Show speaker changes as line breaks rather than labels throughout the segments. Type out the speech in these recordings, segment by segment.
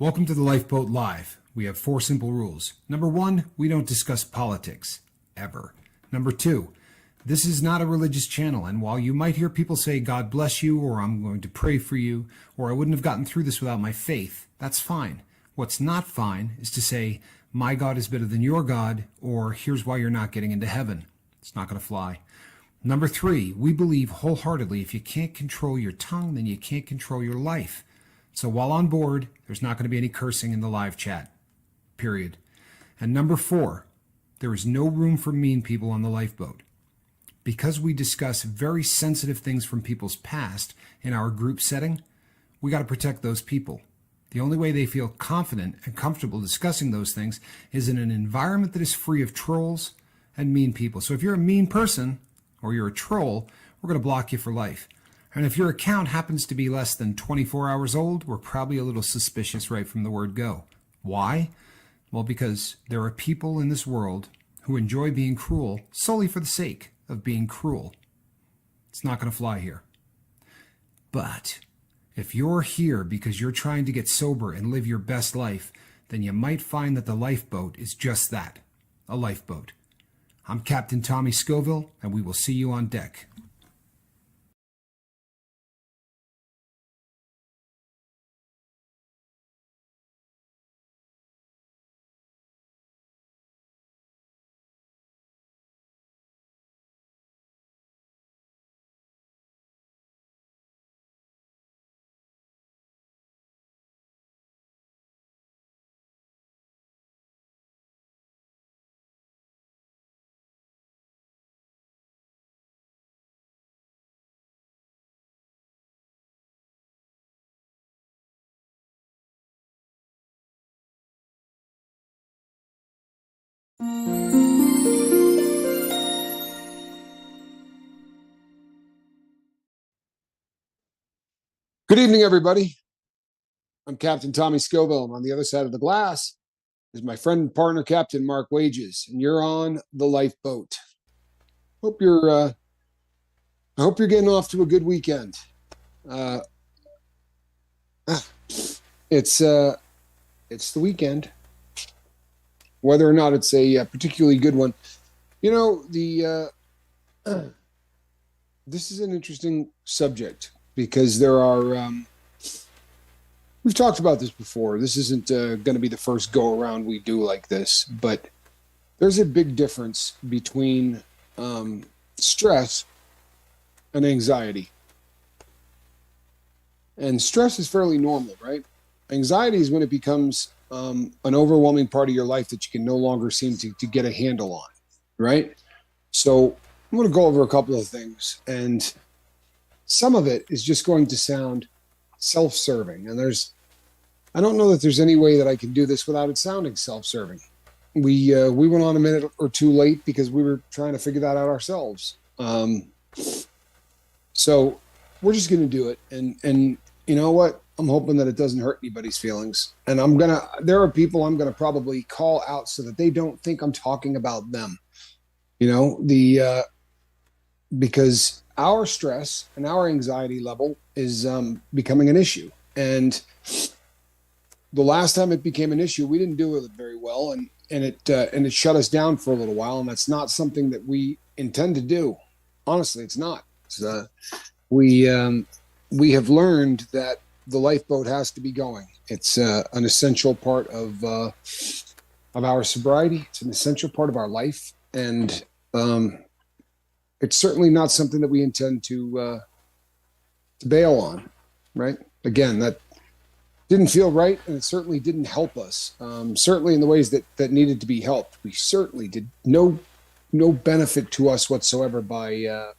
Welcome to the Lifeboat Live. We have 4 simple rules. Number 1, we don't discuss politics. Ever. Number 2, this is not a religious channel, and while you might hear people say, God bless you, or I'm going to pray for you, or I wouldn't have gotten through this without my faith, that's fine. What's not fine is to say, my God is better than your God, or here's why you're not getting into heaven. It's not going to fly. Number 3, we believe wholeheartedly if you can't control your tongue, then you can't control your life. So while on board, there's not going to be any cursing in the live chat, period. And number 4, there is no room for mean people on the lifeboat. Because we discuss very sensitive things from people's past in our group setting, we got to protect those people. The only way they feel confident and comfortable discussing those things is in an environment that is free of trolls and mean people. So if you're a mean person or you're a troll, we're going to block you for life. And if your account happens to be less than 24 hours old, we're probably a little suspicious right from the word go. Why? Well, because there are people in this world who enjoy being cruel solely for the sake of being cruel. It's not going to fly here. But if you're here because you're trying to get sober and live your best life, then you might find that the lifeboat is just that, a lifeboat. I'm Captain Tommy Scoville, and we will see you on deck.
Good evening, everybody. I'm Captain Tommy Scoville, and on the other side of the glass is my friend and partner, Captain Mark Wages, and you're on the lifeboat. I hope you're getting off to a good weekend. It's the weekend, whether or not it's a particularly good one. You know, this is an interesting subject because there are. We've talked about this before. This isn't going to be the first go around we do like this, but there's a big difference between stress and anxiety. And stress is fairly normal, right? Anxiety is when it becomes an overwhelming part of your life that you can no longer seem to get a handle on, right? So I'm going to go over a couple of things, and some of it is just going to sound self-serving, and I don't know that there's any way that I can do this without it sounding self-serving. We went on a minute or two late because we were trying to figure that out ourselves. So we're just going to do it, and you know what? I'm hoping that it doesn't hurt anybody's feelings. And there are people I'm gonna probably call out so that they don't think I'm talking about them. You know, because our stress and our anxiety level is becoming an issue. And the last time it became an issue, we didn't do it very well, and it shut us down for a little while. And that's not something that we intend to do. Honestly, it's not. We have learned that the lifeboat has to be going. It's an essential part of our sobriety. It's an essential part of our life, and it's certainly not something that we intend to bail on, right? Again, that didn't feel right, and it certainly didn't help us. Certainly in the ways that needed to be helped. We certainly did no benefit to us whatsoever by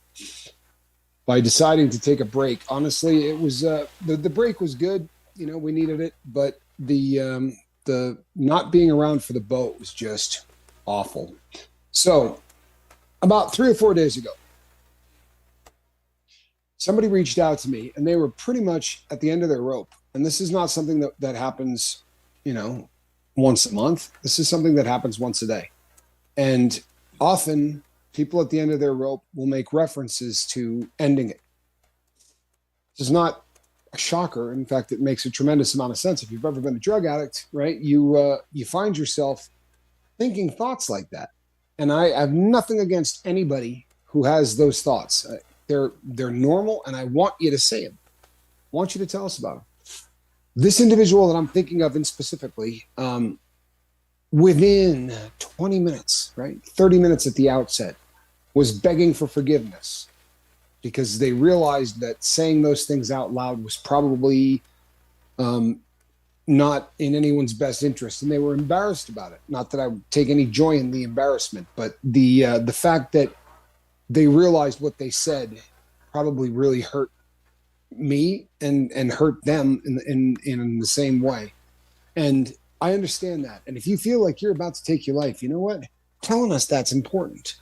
deciding to take a break. Honestly, it was the break was good. You know, we needed it, but the not being around for the boat was just awful. So about 3 or 4 days ago, somebody reached out to me, and they were pretty much at the end of their rope. And this is not something that happens, you know, once a month. This is something that happens once a day. And often people at the end of their rope will make references to ending it. This is not a shocker. In fact, it makes a tremendous amount of sense. If you've ever been a drug addict, right, you find yourself thinking thoughts like that. And I have nothing against anybody who has those thoughts. They're normal, and I want you to say them. I want you to tell us about them. This individual that I'm thinking of in specifically, within 20 minutes, right, 30 minutes at the outset, was begging for forgiveness because they realized that saying those things out loud was probably not in anyone's best interest, and they were embarrassed about it. Not that I would take any joy in the embarrassment, but the fact that they realized what they said probably really hurt me and hurt them in the same way. And I understand that. And if you feel like you're about to take your life, you know what? Telling us that's important.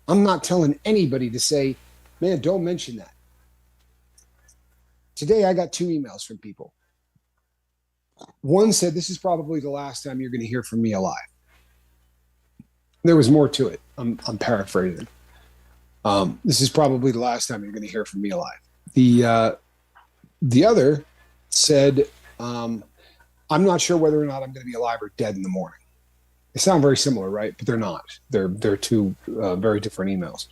I'm not telling anybody to say, man, don't mention that. Today, I got 2 emails from people. One said, this is probably the last time you're going to hear from me alive. There was more to it. I'm paraphrasing. This is probably the last time you're going to hear from me alive. The other said, I'm not sure whether or not I'm going to be alive or dead in the morning. They sound very similar, right? But they're not. They're 2 very different emails.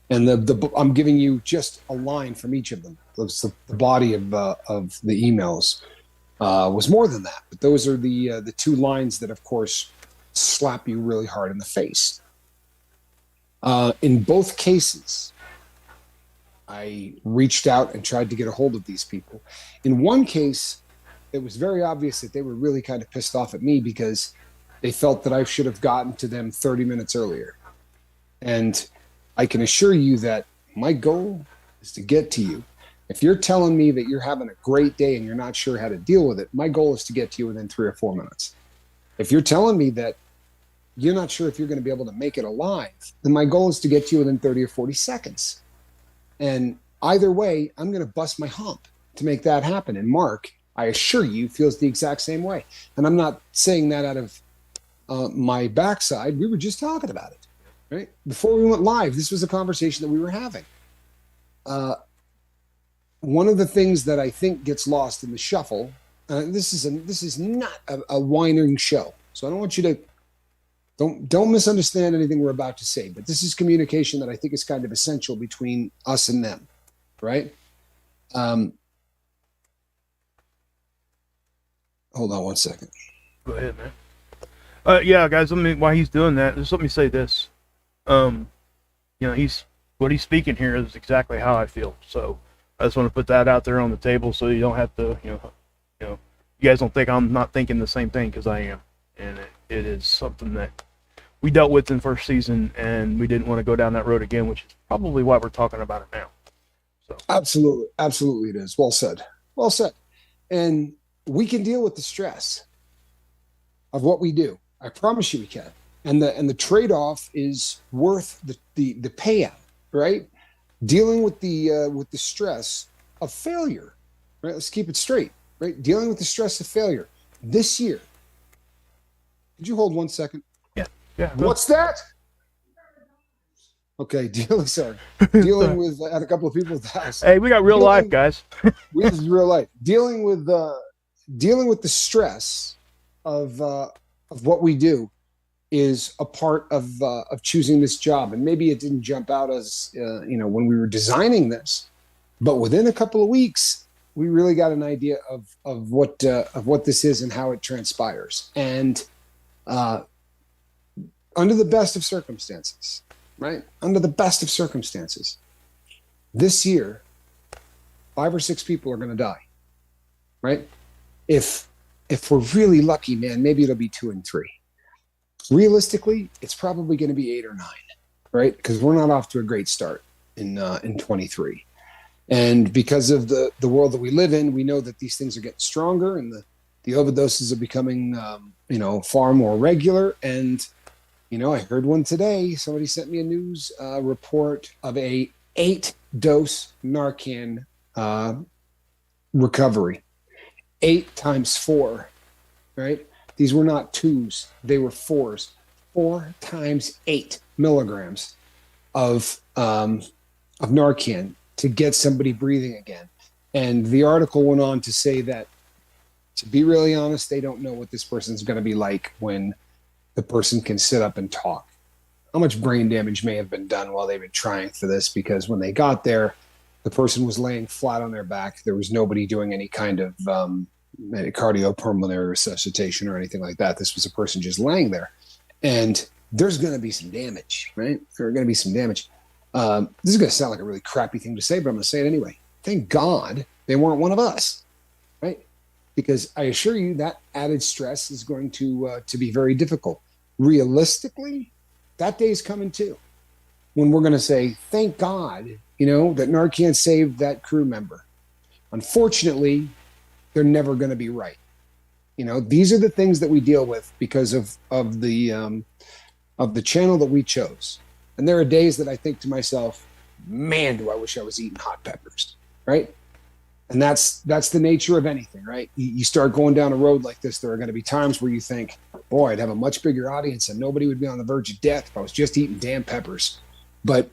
And I'm giving you just a line from each of them. The body of the emails was more than that. But those are the 2 lines that, of course, slap you really hard in the face. In both cases, I reached out and tried to get a hold of these people. In one case, it was very obvious that they were really kind of pissed off at me because they felt that I should have gotten to them 30 minutes earlier. And I can assure you that my goal is to get to you. If you're telling me that you're having a great day and you're not sure how to deal with it, my goal is to get to you within 3 or 4 minutes. If you're telling me that you're not sure if you're going to be able to make it alive, then my goal is to get to you within 30 or 40 seconds. And either way, I'm going to bust my hump to make that happen. And Mark, I assure you, feels the exact same way. And I'm not saying that out of my backside. We were just talking about it, right? Before we went live, this was a conversation that we were having. One of the things that I think gets lost in the shuffle, this is not a whining show. So I don't want you to, don't misunderstand anything we're about to say, but this is communication that I think is kind of essential between us and them, right? Hold on one second.
Go ahead, man. Yeah, guys. While he's doing that, just let me say this. What he's speaking here is exactly how I feel. So I just want to put that out there on the table, so you don't have to, you guys don't think I'm not thinking the same thing, because I am, and it is something that we dealt with in first season, and we didn't want to go down that road again, which is probably why we're talking about it now. So
Absolutely, it is. Well said. And we can deal with the stress of what we do. I promise you we can. And the trade-off is worth the payout, right? Dealing with the stress of failure, right? Let's keep it straight, right? Dealing with the stress of failure this year. Could you hold 1 second?
Yeah.
What's that? Okay, dealing with I had a couple of people at the house.
Hey, we got real life, guys.
This is real life. Dealing with the stress of what we do is a part of choosing this job. And maybe it didn't jump out as when we were designing this, but within a couple of weeks, we really got an idea of what this is and how it transpires. And under the best of circumstances, right? Under the best of circumstances, this year, 5 or 6 people are going to die, right? If we're really lucky, man, maybe it'll be 2 and 3. Realistically, it's probably going to be 8 or 9, right? Because we're not off to a great start in 23. And because of the world that we live in, we know that these things are getting stronger, and the overdoses are becoming, far more regular. And I heard one today. Somebody sent me a news report of a 8-dose Narcan recovery. 8 times 4, right? These were not 2s; they were 4s. 4 times 8 milligrams of Narcan to get somebody breathing again. And the article went on to say that, to be really honest, they don't know what this person's going to be like when the person can sit up and talk. How much brain damage may have been done while they've been trying for this, because when they got there, the person was laying flat on their back. There was nobody doing any kind of cardiopulmonary resuscitation or anything like that. This was a person just laying there. And there's going to be some damage, right? There's going to be some damage. This is going to sound like a really crappy thing to say, but I'm going to say it anyway. Thank God they weren't one of us, right? Because I assure you that added stress is going to be very difficult. Realistically, that day's coming too, when we're going to say, thank God, that Narcan saved that crew member. Unfortunately, they're never going to be right. These are the things that we deal with because of the channel that we chose. And there are days that I think to myself, man, do I wish I was eating hot peppers, right? And that's the nature of anything, right? You start going down a road like this, there are going to be times where you think, boy, I'd have a much bigger audience and nobody would be on the verge of death if I was just eating damn peppers. But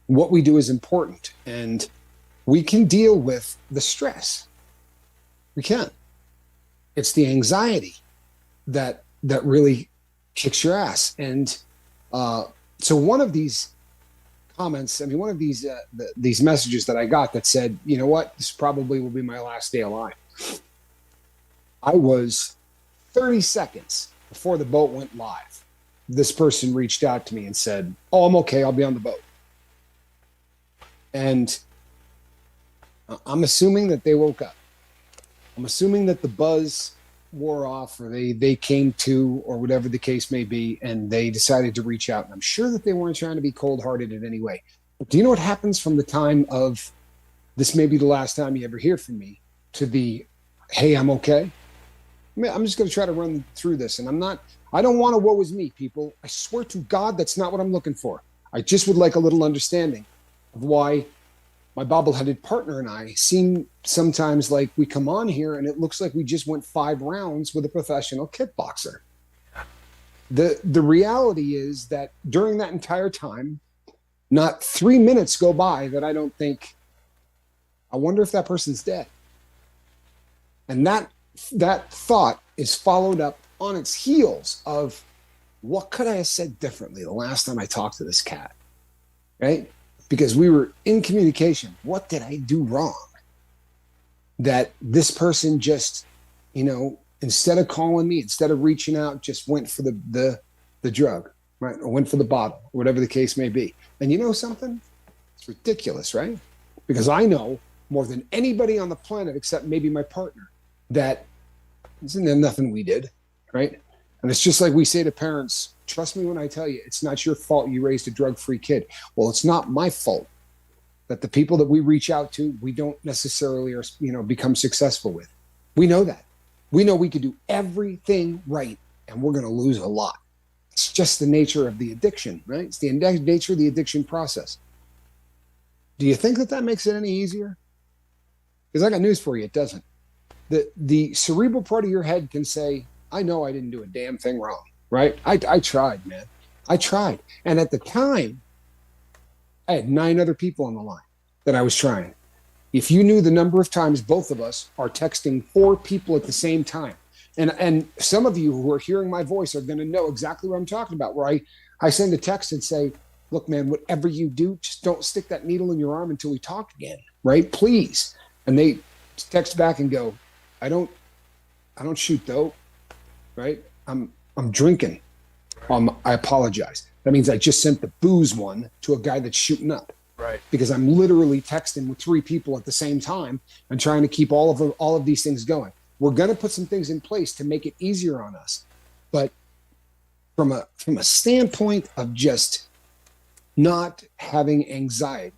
what we do is important, and we can deal with the stress. We can. It's the anxiety that really kicks your ass. And so one of these comments, one of these messages that I got that said, you know what, this probably will be my last day alive. I was 30 seconds before the boat went live. This person reached out to me and said, oh, I'm okay. I'll be on the boat. And I'm assuming that they woke up. I'm assuming that the buzz wore off, or they came to, or whatever the case may be, and they decided to reach out. And I'm sure that they weren't trying to be cold-hearted in any way. But do you know what happens from the time of, this may be the last time you ever hear from me, to the, hey, I'm okay? I'm just going to try to run through this. And I don't want to woe is me, people. I swear to God, that's not what I'm looking for. I just would like a little understanding of why my bobbleheaded partner and I seem sometimes like we come on here and it looks like we just went 5 rounds with a professional kickboxer. The reality is that during that entire time, not 3 minutes go by that I don't think, I wonder if that person's dead. And that thought is followed up on its heels of, what could I have said differently the last time I talked to this cat, right? Because we were in communication. What did I do wrong? That this person just, instead of calling me, instead of reaching out, just went for the drug, right? Or went for the bottle, or whatever the case may be. And you know something? It's ridiculous, right? Because I know more than anybody on the planet, except maybe my partner, that isn't there nothing we did, right? And it's just like we say to parents, trust me when I tell you, it's not your fault you raised a drug-free kid. Well, it's not my fault that the people that we reach out to, we don't necessarily, become successful with. We know that. We know we could do everything right, and we're going to lose a lot. It's just the nature of the addiction, right? It's the nature of the addiction process. Do you think that makes it any easier? Because I got news for you, it doesn't. The cerebral part of your head can say, I know I didn't do a damn thing wrong, right? I tried, man. I tried. And at the time, I had 9 other people on the line that I was trying. If you knew the number of times both of us are texting 4 people at the same time, and some of you who are hearing my voice are going to know exactly what I'm talking about, where I send a text and say, look, man, whatever you do, just don't stick that needle in your arm until we talk again, right? Please. And they text back and go, I don't shoot dope, right? I'm drinking. I apologize. That means I just sent the booze one to a guy that's shooting up.
Right.
Because I'm literally texting with 3 people at the same time and trying to keep all of these things going. We're going to put some things in place to make it easier on us. But from a standpoint of just not having anxiety,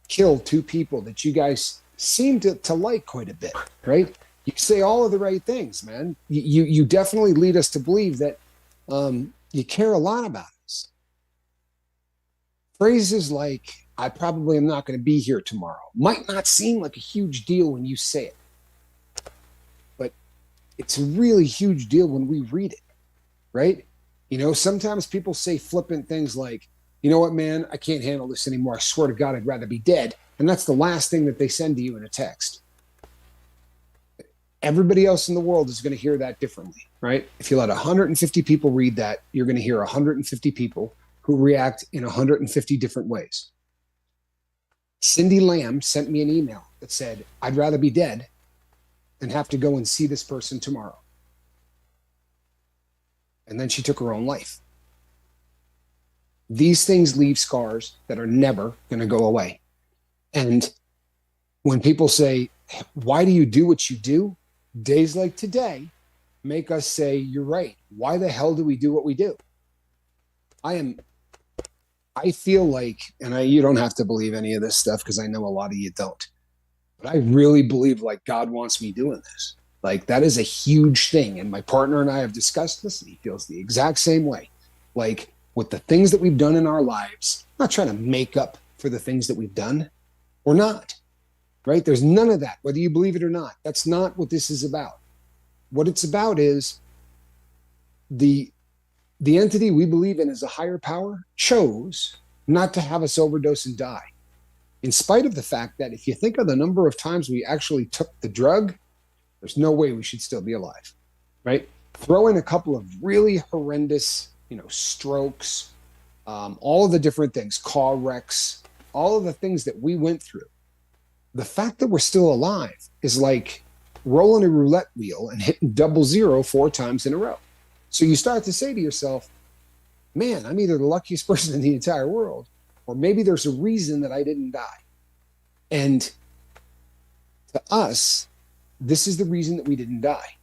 kill 2 people that you guys seem to like quite a bit, right? You say all of the right things, man. You definitely lead us to believe that you care a lot about us. Phrases like, I probably am not going to be here tomorrow, might not seem like a huge deal when you say it, but it's a really huge deal when we read it, right? Sometimes people say flippant things like, you know what, man, I can't handle this anymore. I swear to God, I'd rather be dead. And that's the last thing that they send to you in a text. Everybody else in the world is going to hear that differently, right? If you let 150 people read that, you're going to hear 150 people who react in 150 different ways. Cindy Lamb sent me an email that said, I'd rather be dead than have to go and see this person tomorrow. And then she took her own life. These things leave scars that are never going to go away. And when people say, why do you do what you do? Days like today make us say, you're right. Why the hell do we do what we do? I feel like, and you don't have to believe any of this stuff because I know a lot of you don't, but I really believe like God wants me doing this. Like that is a huge thing. And my partner and I have discussed this, and he feels the exact same way. Like with the things that we've done in our lives, I'm not trying to make up for the things that we've done. We're not, right? There's none of that, whether you believe it or not. That's not what this is about. What it's about is the entity we believe in as a higher power chose not to have us overdose and die. In spite of the fact that if you think of the number of times we actually took the drug, there's no way we should still be alive, right? Throw in a couple of really horrendous, strokes, all of the different things, car wrecks, all of the things that we went through. The fact that we're still alive is like rolling a roulette wheel and hitting 00 4 times in a row. So you start to say to yourself, man, I'm either the luckiest person in the entire world, or maybe there's a reason that I didn't die. And to us, this is the reason that we didn't die.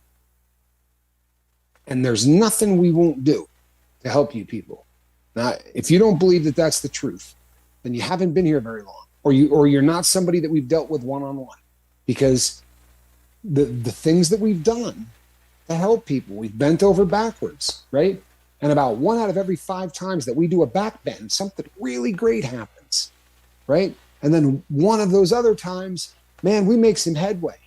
And there's nothing we won't do to help you people. Now, if you don't believe that that's the truth, then you haven't been here very long, or you're not somebody that we've dealt with one-on-one, because the things that we've done to help people, we've bent over backwards, right? And about 1 out of every 5 times that we do a back bend, something really great happens, right? And then 1 of those other times, man, we make some headway.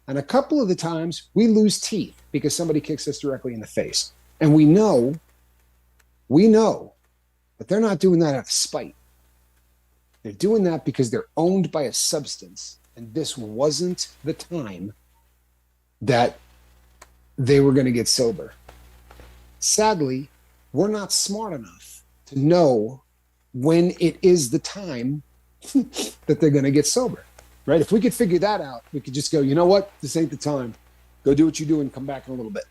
And a couple of the times we lose teeth because somebody kicks us directly in the face. And we know that they're not doing that out of spite. They're doing that because they're owned by a substance. And this wasn't the time that they were going to get sober. Sadly, we're not smart enough to know when it is the time that they're going to get sober, right? If we could figure that out, we could just go, you know what? This ain't the time. Go do what you do and come back in a little bit,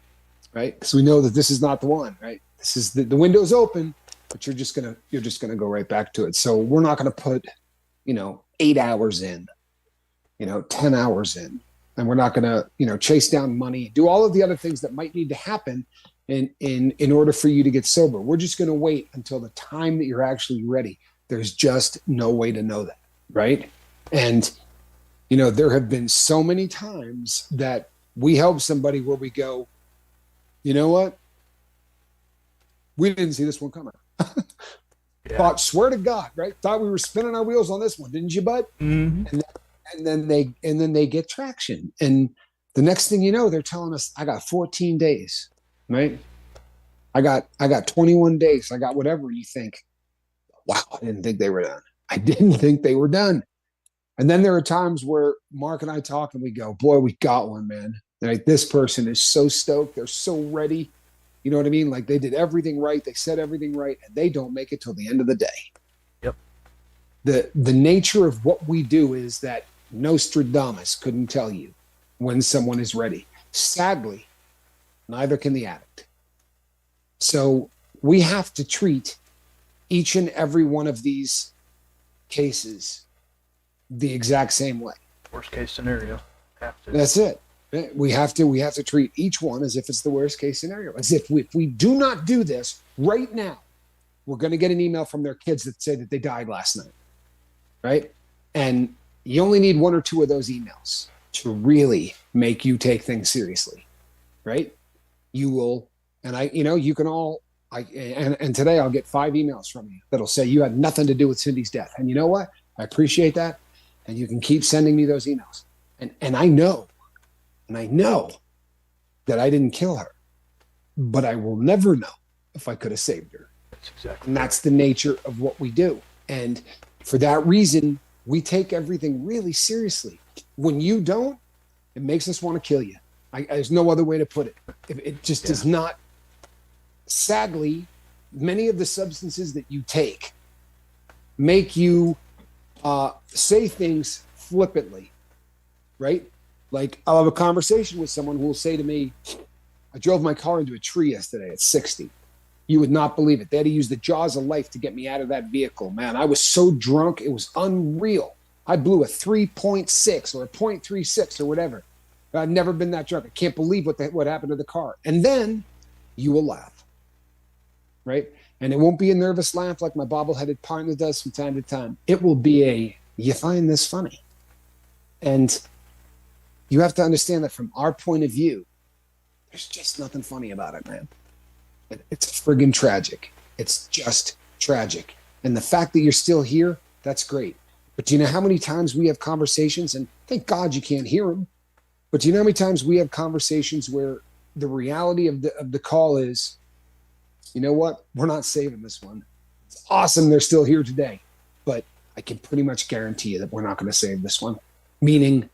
right? Because we know that this is not the one, right? This is the window's open, but you're just gonna go right back to it. So we're not gonna put, 8 hours in, 10 hours in, and we're not gonna, chase down money, do all of the other things that might need to happen in order for you to get sober. We're just gonna wait until the time that you're actually ready. There's just no way to know that, right? And there have been so many times that we help somebody where we go, you know what? We didn't see this one coming.
Yeah.
Thought, swear to God, right? Thought we were spinning our wheels on this one, didn't you, bud?
Mm-hmm.
And then they get traction. And the next thing you know, they're telling us, I got 14 days, right? I got 21 days. I got whatever. And you think, wow, I didn't think they were done. I didn't think they were done. And then there are times where Mark and I talk and we go, boy, we got one, man. Like, this person is so stoked. They're so ready. You know what I mean? Like, they did everything right. They said everything right. And they don't make it till the end of the day.
Yep.
The nature of what we do is that Nostradamus couldn't tell you when someone is ready. Sadly, neither can the addict. So we have to treat each and every one of these cases the exact same way.
Worst case scenario. Have to.
That's it. We have to treat each one as if it's the worst case scenario. As if we do not do this right now, we're going to get an email from their kids that say that they died last night, right? And you only need 1 or 2 of those emails to really make you take things seriously, right? You will, and you can all, and today I'll get 5 emails from you that'll say you had nothing to do with Cindy's death. And you know what? I appreciate that. And you can keep sending me those emails. And I know that I didn't kill her, but I will never know if I could have saved her.
That's exactly.
And that's the nature of what we do. And for that reason, we take everything really seriously. When you don't, it makes us want to kill you. There's no other way to put it. It just does not. Sadly, many of the substances that you take make you say things flippantly, right? Like I'll have a conversation with someone who will say to me, I drove my car into a tree yesterday at 60. You would not believe it. They had to use the jaws of life to get me out of that vehicle, man. I was so drunk. It was unreal. I blew a 3.6 or a 0.36 or whatever. I've never been that drunk. I can't believe what happened to the car. And then you will laugh, right? And it won't be a nervous laugh like my bobble-headed partner does from time to time. It will be you find this funny. And you have to understand that from our point of view, there's just nothing funny about it, man. It's friggin' tragic. It's just tragic. And the fact that you're still here, that's great. But do you know how many times we have conversations, and thank God you can't hear them, but do you know how many times we have conversations where the reality of the call is, you know what? We're not saving this one. It's awesome they're still here today, but I can pretty much guarantee you that we're not going to save this one, meaning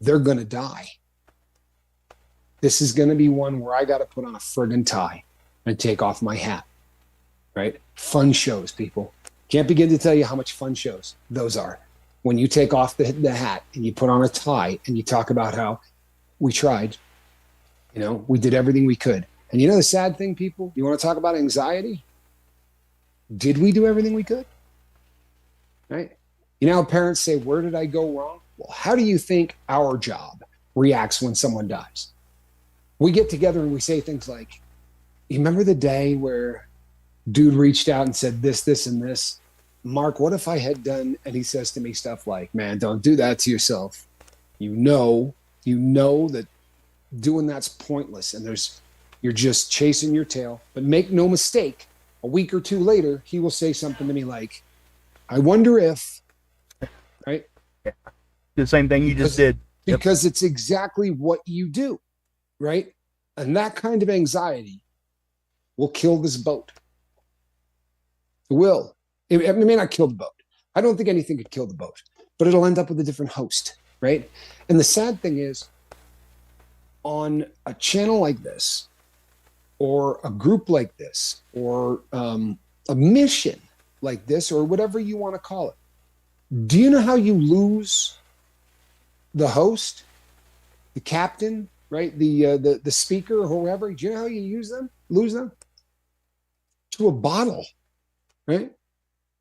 they're going to die. This is going to be one where I got to put on a friggin' tie and take off my hat, right? Fun shows, people. Can't begin to tell you how much fun shows those are. When you take off the hat and you put on a tie and you talk about how we tried, we did everything we could. And you know the sad thing, people? You want to talk about anxiety? Did we do everything we could? Right? You know how parents say, where did I go wrong? Well, how do you think our job reacts when someone dies? We get together and we say things like, you remember the day where dude reached out and said this, and this? Mark, what if I had done, and he says to me stuff like, man, don't do that to yourself. You know that doing that's pointless and you're just chasing your tail. But make no mistake, a week or two later, he will say something to me like, I wonder if, right?
Yeah. The same thing you just did.
Because it's exactly what you do, right? And that kind of anxiety will kill this boat. It will. It may not kill the boat. I don't think anything could kill the boat, but it'll end up with a different host, right? And the sad thing is, on a channel like this, or a group like this, or a mission like this, or whatever you want to call it, do you know how you lose the host, the captain, right? The speaker, or whoever? Do you know how you lose them? To a bottle, right?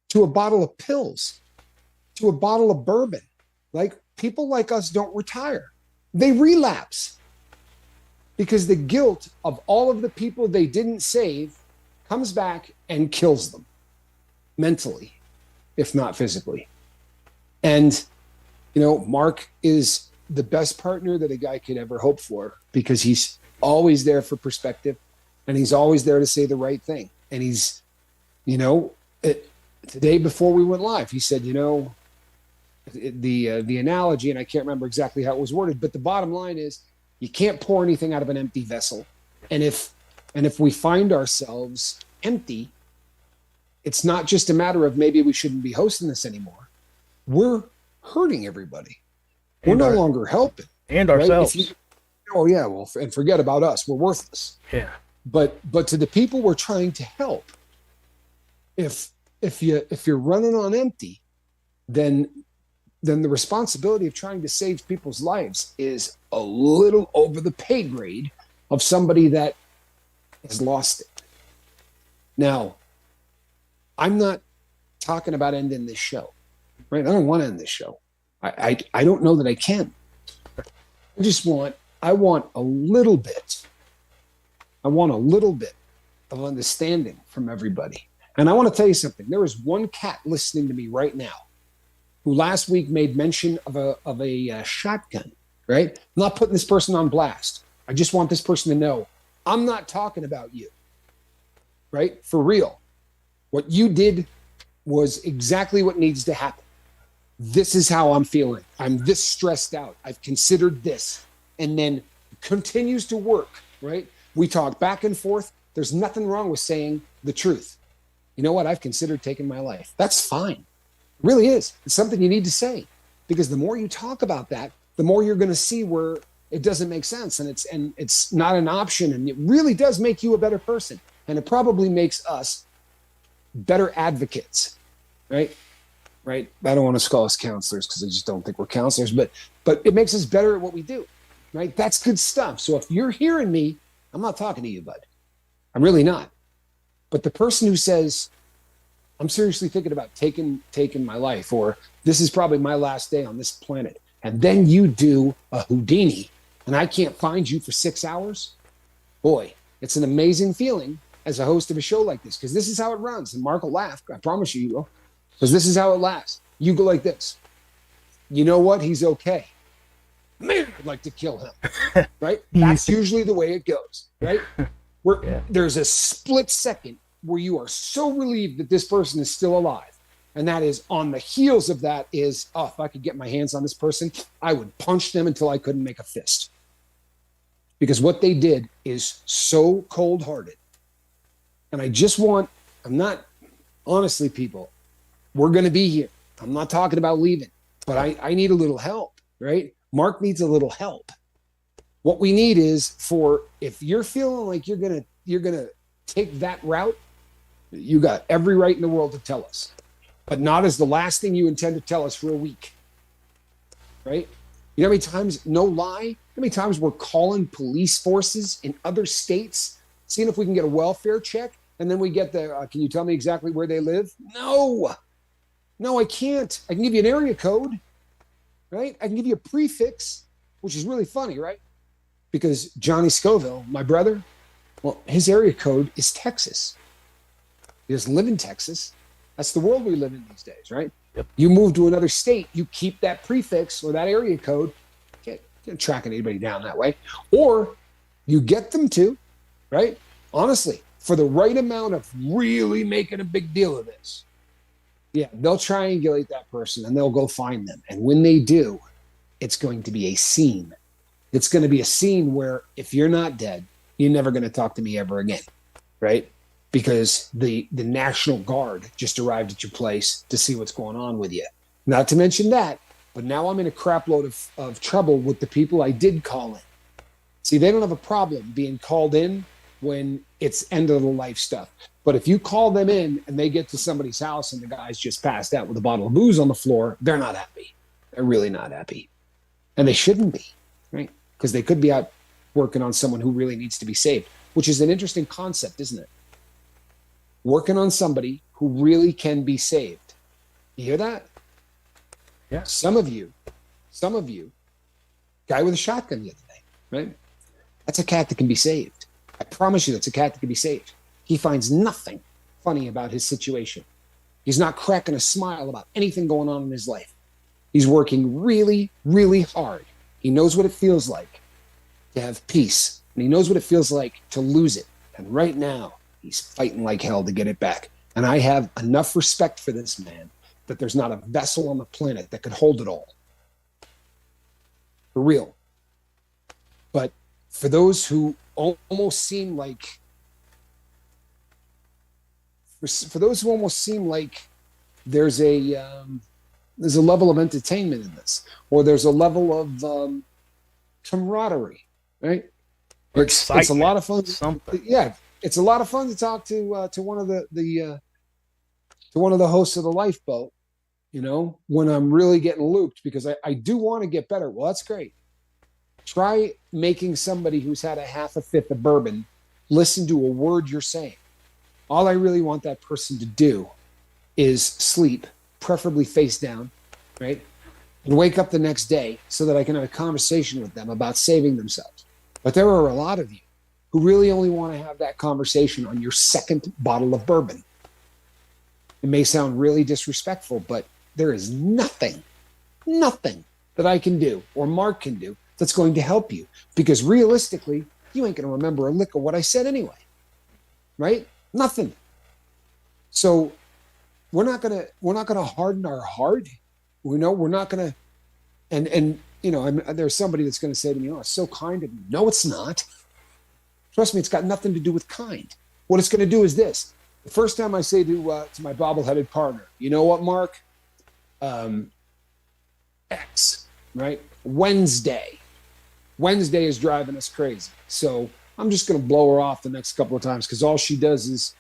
To a bottle of pills, to a bottle of bourbon. Like, people like us don't retire. They relapse because the guilt of all of the people they didn't save comes back and kills them mentally, if not physically. And, Mark is the best partner that a guy could ever hope for, because he's always there for perspective, and he's always there to say the right thing. And he's, today before we went live, he said, the analogy, and I can't remember exactly how it was worded, but the bottom line is, you can't pour anything out of an empty vessel. And if we find ourselves empty, it's not just a matter of maybe we shouldn't be hosting this anymore. We're hurting everybody. We're no longer helping.
And ourselves.
Right? And forget about us. We're worthless.
Yeah.
But to the people we're trying to help, if you're running on empty, then the responsibility of trying to save people's lives is a little over the pay grade of somebody that has lost it. Now, I'm not talking about ending this show, right? I don't want to end this show. I don't know that I can. I want a little bit of understanding from everybody. And I want to tell you something. There is one cat listening to me right now who last week made mention of a shotgun, right? I'm not putting this person on blast. I just want this person to know I'm not talking about you, right? For real. What you did was exactly what needs to happen. This is how I'm feeling. I'm this stressed out. I've considered this. And then continues to work, right? We talk back and forth. There's nothing wrong with saying the truth. You know what? I've considered taking my life. That's fine. It really is. It's something you need to say, because the more you talk about that, the more you're going to see where it doesn't make sense, and it's not an option, and it really does make you a better person, and it probably makes us better advocates, right? Right. I don't want to call us counselors because I just don't think we're counselors, but it makes us better at what we do, right? That's good stuff. So if you're hearing me, I'm not talking to you, bud. I'm really not. But the person who says, I'm seriously thinking about taking my life, or this is probably my last day on this planet, and then you do a Houdini and I can't find you for 6 hours, boy, it's an amazing feeling as a host of a show like this, because this is how it runs. And Mark will laugh. I promise you, he will. Because this is how it lasts. You go like this. You know what? He's okay. Man, I'd like to kill him. Right? That's usually the way it goes. Right? There's a split second where you are so relieved that this person is still alive. And that is, on the heels of that is, oh, if I could get my hands on this person, I would punch them until I couldn't make a fist. Because what they did is so cold-hearted. And I'm not, honestly, people, we're going to be here. I'm not talking about leaving, but I need a little help, right? Mark needs a little help. What we need is, if you're feeling like you're going to take that route, you got every right in the world to tell us, but not as the last thing you intend to tell us for a week, right? You know how many times, no lie, how many times we're calling police forces in other states, seeing if we can get a welfare check, and then we get can you tell me exactly where they live? No, I can't. I can give you an area code, right? I can give you a prefix, which is really funny, right? Because Johnny Scoville, my brother, well, his area code is Texas. He doesn't live in Texas. That's the world we live in these days, right?
Yep.
You move to another state, you keep that prefix or that area code. Can't track anybody down that way. Or you get them to, right? Honestly, for the right amount of really making a big deal of this, yeah, they'll triangulate that person and they'll go find them. And when they do, it's going to be a scene. It's going to be a scene where, if you're not dead, you're never going to talk to me ever again, right? Because the National Guard just arrived at your place to see what's going on with you. Not to mention that, but now I'm in a crap load of trouble with the people I did call in. See, they don't have a problem being called in when it's end of the life stuff. But if you call them in and they get to somebody's house and the guy's just passed out with a bottle of booze on the floor, they're not happy. They're really not happy. And they shouldn't be, right? Because they could be out working on someone who really needs to be saved, which is an interesting concept, isn't it? Working on somebody who really can be saved. You hear that?
Yeah.
Some of you, guy with a shotgun the other day, right? That's a cat that can be saved. I promise you that's a cat that can be saved. He finds nothing funny about his situation. He's not cracking a smile about anything going on in his life. He's working really, really hard. He knows what it feels like to have peace, and he knows what it feels like to lose it. And right now, he's fighting like hell to get it back. And I have enough respect for this man that there's not a vessel on the planet that could hold it all. For real. But for those who almost seem like, there's a level of entertainment in this, or there's a level of camaraderie, right? It's a lot of fun.
Something.
Yeah, it's a lot of fun to talk to one of the hosts of the Lifeboat, you know, when I'm really getting looped, because I do want to get better. Well, that's great. Try making somebody who's had a half a fifth of bourbon listen to a word you're saying. All I really want that person to do is sleep, preferably face down, right? And wake up the next day so that I can have a conversation with them about saving themselves. But there are a lot of you who really only want to have that conversation on your second bottle of bourbon. It may sound really disrespectful, but there is nothing that I can do or Mark can do that's going to help you, because realistically, you ain't going to remember a lick of what I said anyway, right? Nothing. So we're not gonna harden our heart. We're not gonna, and you know, there's somebody that's going to say to me, "Oh, it's so kind of you." No, it's not. Trust me, it's got nothing to do with kind. What it's going to do is this. The first time I say to my bobble-headed partner, "You know what, Mark? X, right? Wednesday is driving us crazy. So I'm just going to blow her off the next couple of times because all she does is,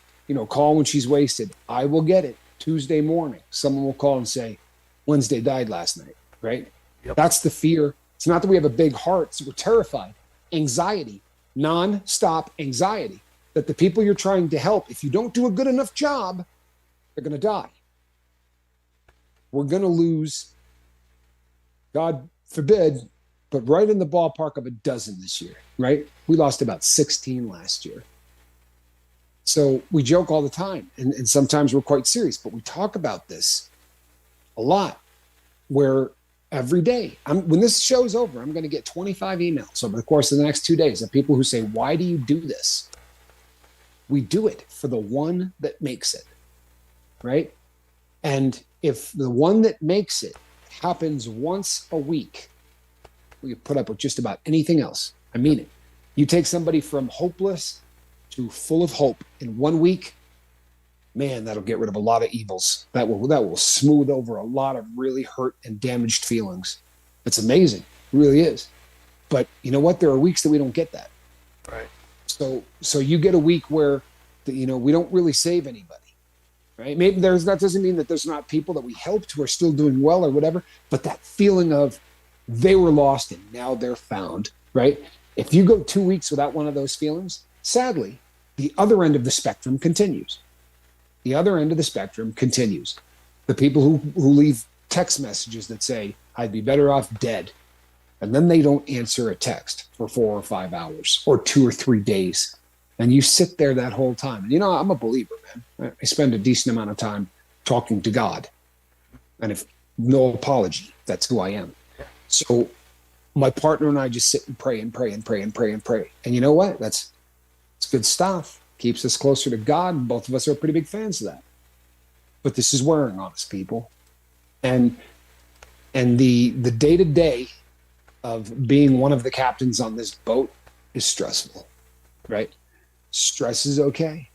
call when she's wasted. I will get it. Tuesday morning, someone will call and say, Wednesday died last night, right?
Yep.
That's the fear. It's not that we have a big heart, so we're terrified. Anxiety, non-stop anxiety that the people you're trying to help, if you don't do a good enough job, they're going to die. We're going to lose, God forbid, but right in the ballpark of a dozen this year, right? We lost about 16 last year. So we joke all the time, and sometimes we're quite serious, but we talk about this a lot, where every day, when this show's over, I'm going to get 25 emails over the course of the next 2 days of people who say, why do you do this? We do it for the one that makes it, right? And if the one that makes it happens once a week, we put up with just about anything else. I mean it. You take somebody from hopeless to full of hope in 1 week, man, that'll get rid of a lot of evils. That will smooth over a lot of really hurt and damaged feelings. It's amazing. It really is. But you know what? There are weeks that we don't get that.
Right.
So you get a week where, we don't really save anybody. Right? Maybe that doesn't mean that there's not people that we helped who are still doing well or whatever, but that feeling of they were lost and now they're found, right? If you go 2 weeks without one of those feelings, sadly, the other end of the spectrum continues. The other end of the spectrum continues. The people who leave text messages that say, I'd be better off dead. And then they don't answer a text for 4 or 5 hours or 2 or 3 days. And you sit there that whole time. And I'm a believer, man. I spend a decent amount of time talking to God. And if no apology, that's who I am. So my partner and I just sit and pray and pray and pray and pray and pray. And you know what? It's good stuff. Keeps us closer to God. And both of us are pretty big fans of that. But this is wearing on us, people. And the day-to-day of being one of the captains on this boat is stressful, right? Stress is okay.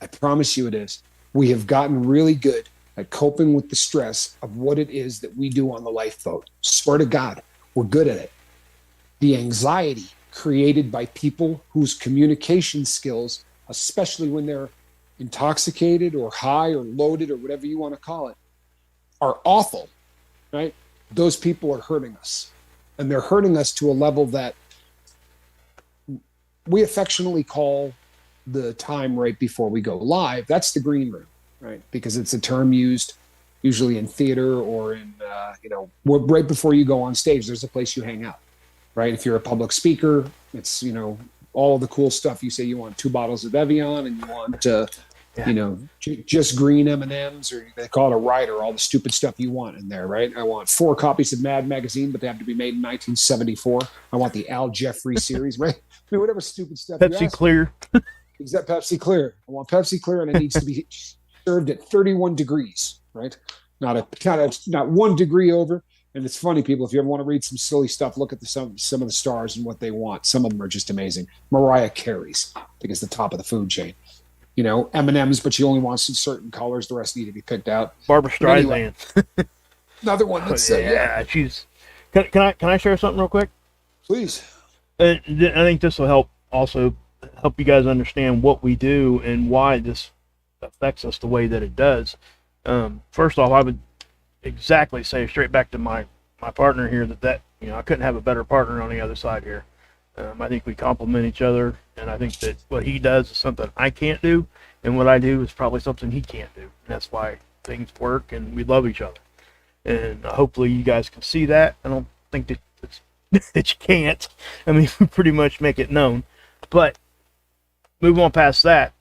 I promise you it is. We have gotten really good at coping with the stress of what it is that we do on the lifeboat. Swear to God, we're good at it. The anxiety created by people whose communication skills, especially when they're intoxicated or high or loaded or whatever you want to call it, are awful, right? Those people are hurting us. And they're hurting us to a level that we affectionately call the time right before we go live. That's the green room, right? Because it's a term used usually in theater or in, right before you go on stage, there's a place you hang out, right? If you're a public speaker, it's, all the cool stuff. You say you want 2 bottles of Evian and you want, just green M&Ms, or they call it a rider, all the stupid stuff you want in there, right? I want 4 copies of Mad Magazine, but they have to be made in 1974. I want the Al Jeffrey series, right? I mean, whatever stupid stuff.
Pepsi Clear.
Is that Pepsi Clear? I want Pepsi Clear, and it needs to be served at 31 degrees, right? Not 1 degree over. And it's funny, people, if you ever want to read some silly stuff, look at some of the stars and what they want. Some of them are just amazing. Mariah Carey's, I think, is the top of the food chain. M&Ms, but she only wants some certain colors. The rest need to be picked out.
Barbara Streisand.
Anyway, another one that's
she's. Can I share something real quick?
Please.
I think this will help you guys understand what we do and why this affects us the way that it does. First off, I would exactly say straight back to my partner here that I couldn't have a better partner on the other side here. I think we complement each other, and I think that what he does is something I can't do, and what I do is probably something he can't do. And that's why things work, and we love each other. And hopefully you guys can see that. I don't think that that you can't. I mean, we pretty much make it known. But move on past that.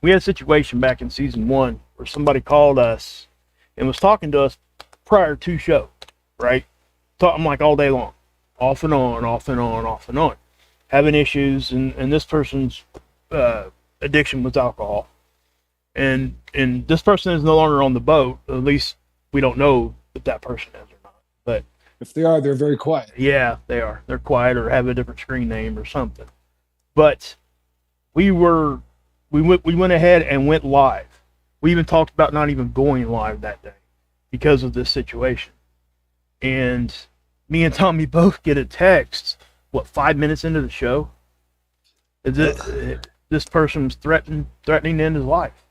We had a situation back in season 1 where somebody called us and was talking to us prior to show, right? Talking like all day long. Off and on, off and on, off and on. Having issues, and this person's addiction was alcohol. And this person is no longer on the boat. At least we don't know if that person is or not. But
if they are, they're very quiet.
Yeah, they are. They're quiet or have a different screen name or something. But we went ahead and went live. We even talked about not even going live that day. because of this situation. And me and Tommy both get a text, 5 minutes into the show? This person was threatening to end his life.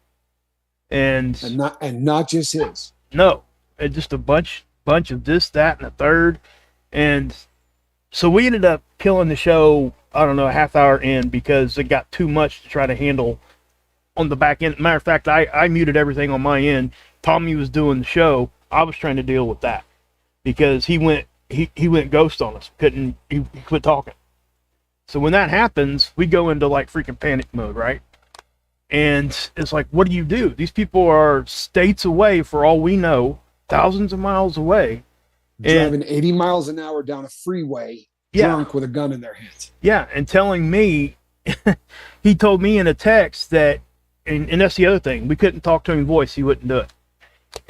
And
not just his.
No, just a bunch of this, that, and a third. And so we ended up killing the show, I don't know, a half hour in, because it got too much to try to handle on the back end. Matter of fact, I muted everything on my end. Tommy was doing the show. I was trying to deal with that because he went ghost on us. He quit talking. So when that happens, we go into like freaking panic mode, right? And it's like, what do? These people are states away, for all we know, thousands of miles away.
Driving 80 miles an hour down a freeway, drunk with a gun in their hands.
Yeah, and telling me, he told me in a text that, and that's the other thing, we couldn't talk to him in voice, he wouldn't do it.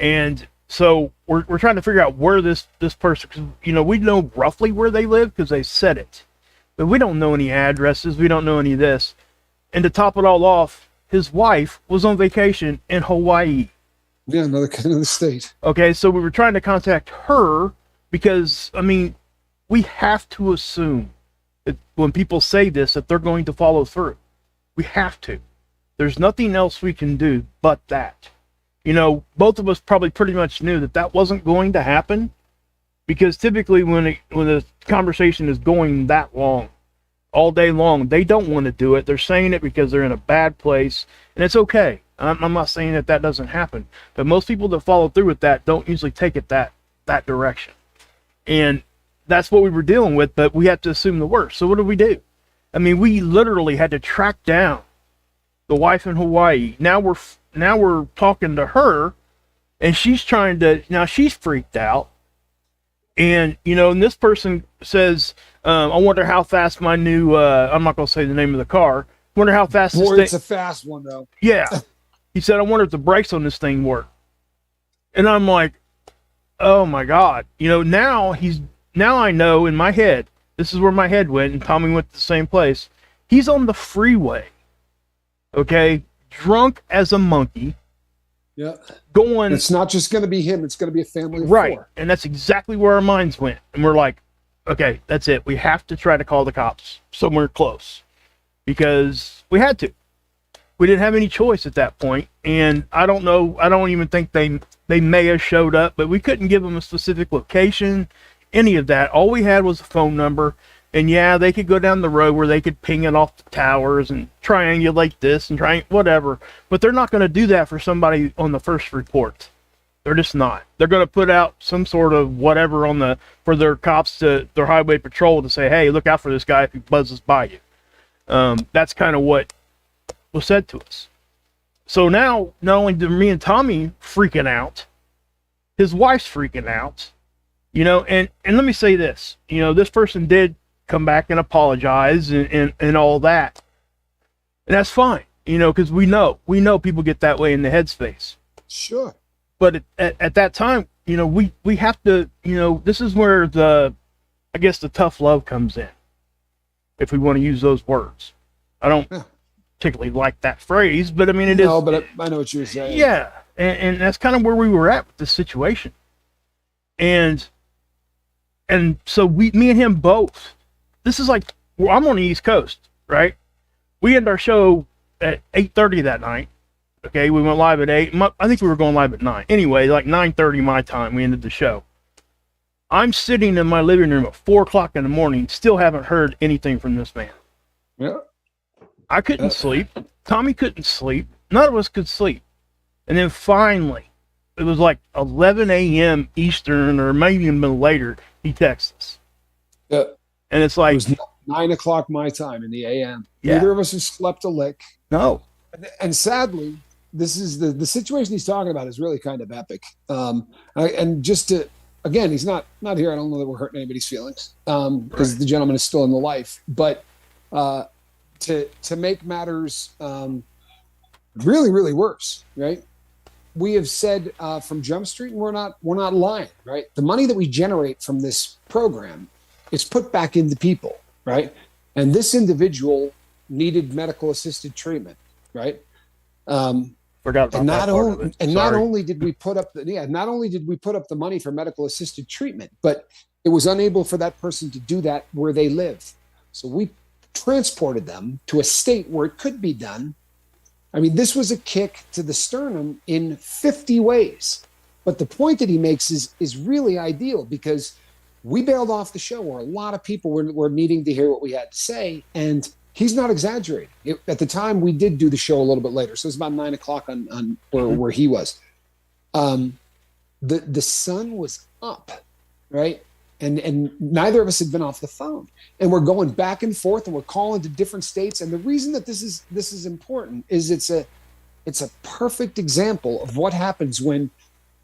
And so we're trying to figure out where this person, cause, we know roughly where they live because they said it. But we don't know any addresses, we don't know any of this. And to top it all off, his wife was on vacation in Hawaii.
Yeah, another state.
Okay, so we were trying to contact her because, we have to assume that when people say this, that they're going to follow through. We have to. There's nothing else we can do but that. Both of us probably pretty much knew that wasn't going to happen, because typically when the conversation is going that long, all day long, they don't want to do it. They're saying it because they're in a bad place, and it's okay. I'm not saying that doesn't happen, but most people that follow through with that don't usually take it that direction. And that's what we were dealing with, but we had to assume the worst. So what did we do? We literally had to track down the wife in Hawaii. Now we're talking to her, and she's she's freaked out. And, and this person says, I wonder how fast my new, I'm not going to say the name of the car. Wonder how fast
Boy, it's a fast one, though.
Yeah. He said, I wonder if the brakes on this thing work. And I'm like, oh my God. Now I know in my head, this is where my head went, and Tommy went to the same place. He's on the freeway. Okay? Drunk as a monkey.
Yeah.
Going.
It's not just going to be him. It's going to be a family of
right.
4.
And that's exactly where our minds went. And we're like, okay, that's it. We have to try to call the cops somewhere close, because we had to. We didn't have any choice at that point. And I don't know. I don't even think they may have showed up, but we couldn't give them a specific location, any of that. All we had was a phone number. And yeah, they could go down the road where they could ping it off the towers and triangulate this and whatever. But they're not going to do that for somebody on the first report. They're just not. They're going to put out some sort of whatever for their cops, their highway patrol, to say, hey, look out for this guy if he buzzes by you. That's kind of what was said to us. So now, not only do me and Tommy freaking out, his wife's freaking out, and let me say this, this person did come back and apologize and all that. And that's fine, because we know people get that way in the headspace.
Sure.
But at that time, we have to, this is where the tough love comes in, if we want to use those words. I don't particularly like that phrase, but it is.
No, but I know what you're saying.
Yeah. And that's kind of where we were at with this situation. And so me and him both, this is like, I'm on the East Coast, right? We ended our show at 8:30 that night. Okay, we went live at 8. I think we were going live at 9. Anyway, like 9:30 my time, we ended the show. I'm sitting in my living room at 4 o'clock in the morning, still haven't heard anything from this man.
Yeah.
I couldn't sleep. Tommy couldn't sleep. None of us could sleep. And then finally, it was like 11 a.m. Eastern, or maybe even later, he texts us.
Yeah.
And it's like...
It was 9 o'clock my time in the a.m.
Yeah.
Neither of us have slept a lick.
No.
And sadly, this is the situation he's talking about is really kind of epic. And just to, again, he's not here. I don't know that we're hurting anybody's feelings, because
Right.
the gentleman is still in the life. But to make matters really, really worse, right? We have said from Jump Street, and we're not lying, right? The money that we generate from this program is put back into people, right? And this individual needed medical assisted treatment, right?
Forgot about
And
that
not
part of
only
it.
and not
Sorry.
only did we put up not only did we put up the money for medical assisted treatment, but it was unable for that person to do that where they live. So we transported them to a state where it could be done. I mean, this was a kick to the sternum in 50 ways. But the point that he makes is really ideal, because we bailed off the show where a lot of people were needing to hear what we had to say. And he's not exaggerating. At the time, we did do the show a little bit later. So it was about 9 o'clock on where he was. The sun was up, right? And neither of us had been off the phone. And we're going back and forth, and we're calling to different states. And the reason that this is important is it's a perfect example of what happens when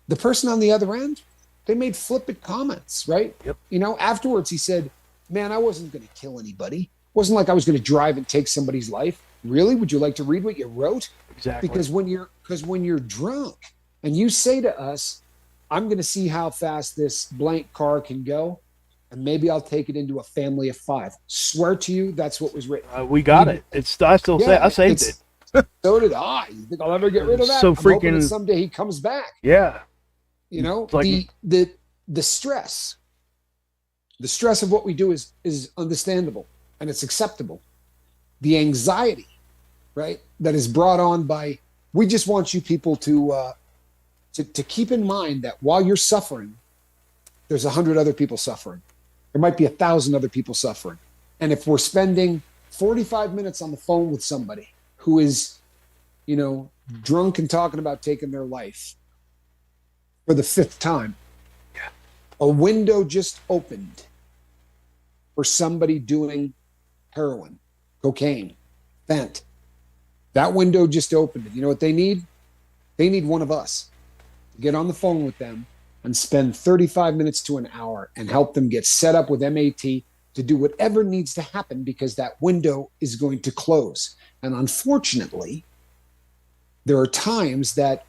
the person on the other end, they made flippant comments, right?
Yep.
You know, afterwards he said, man, I wasn't going to kill anybody. It wasn't like I was going to drive and take somebody's life. Really? Would you like to read what you wrote?
Exactly.
Because when you're drunk and you say to us, I'm going to see how fast this blank car can go, and maybe I'll take it into a family of 5. Swear to you, that's what was written.
We got it. I still say I saved it.
So did I. You think I'll ever get rid of that?
So
I'm hoping that
freaking-
someday he comes back.
Yeah.
You know,
It's like-
the stress of what we do is understandable and it's acceptable. The anxiety, right, that is brought on by, we just want you people to keep in mind that while you're suffering, there's 100 other people suffering. There might be 1,000 other people suffering. And if we're spending 45 minutes on the phone with somebody who is, you know, drunk and talking about taking their life for the 5th time, a window just opened for somebody doing heroin, cocaine, fent. That window just opened. You know what they need? They need one of us to get on the phone with them and spend 35 minutes to an hour and help them get set up with MAT to do whatever needs to happen, because that window is going to close. And unfortunately, there are times that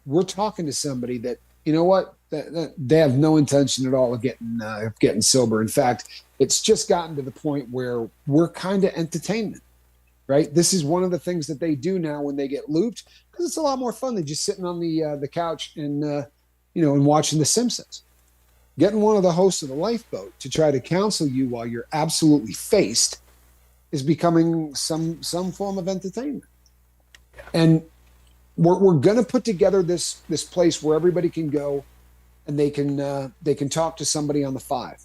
we're talking to somebody that, you know what, they have no intention at all of getting sober. In fact, it's just gotten to the point where we're kind of entertainment, right? This is one of the things that they do now when they get looped, because it's a lot more fun than just sitting on the couch and and watching The Simpsons. Getting one of the hosts of the Lifeboat to try to counsel you while you're absolutely faced is becoming some form of entertainment. And we're going to put together this place where everybody can go and they can talk to somebody on the 5.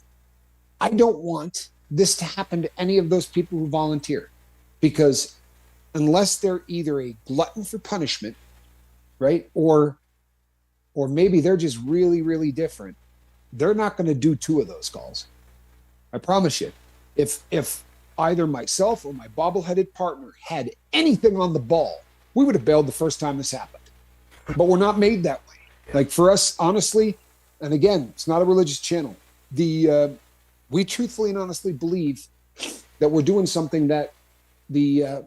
I don't want this to happen to any of those people who volunteer, because unless they're either a glutton for punishment, right, or maybe they're just really, really different, they're not going to do 2 of those calls. I promise you. If either myself or my bobbleheaded partner had anything on the ball, we would have bailed the first time this happened. But we're not made that way. Like, for us, honestly, and again, it's not a religious channel. We truthfully and honestly believe that we're doing something that the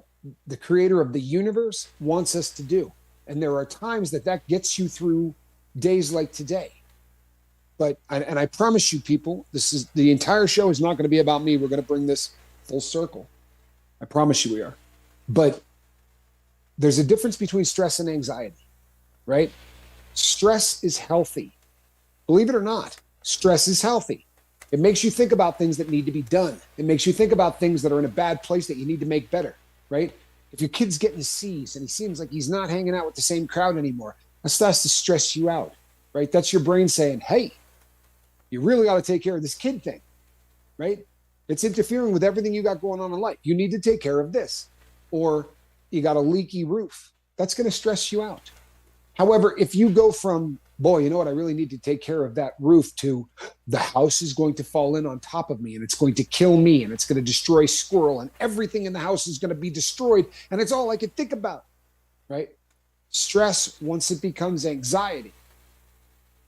creator of the universe wants us to do. And there are times that gets you through days like today. But, and I promise you, people, the entire show is not going to be about me. We're going to bring this full circle. I promise you we are. But there's a difference between stress and anxiety, right? Stress is healthy. Believe it or not, stress is healthy. It makes you think about things that need to be done. It makes you think about things that are in a bad place that you need to make better, right? If your kid's getting his C's and he seems like he's not hanging out with the same crowd anymore, that starts to stress you out, right? That's your brain saying, hey, you really got to take care of this kid thing, right? It's interfering with everything you got going on in life. You need to take care of this. Or you got a leaky roof. That's going to stress you out. However, if you go from, boy, you know what, I really need to take care of that roof, to the house is going to fall in on top of me and it's going to kill me and it's going to destroy squirrel and everything in the house is going to be destroyed and it's all I can think about, right? Stress, once it becomes anxiety,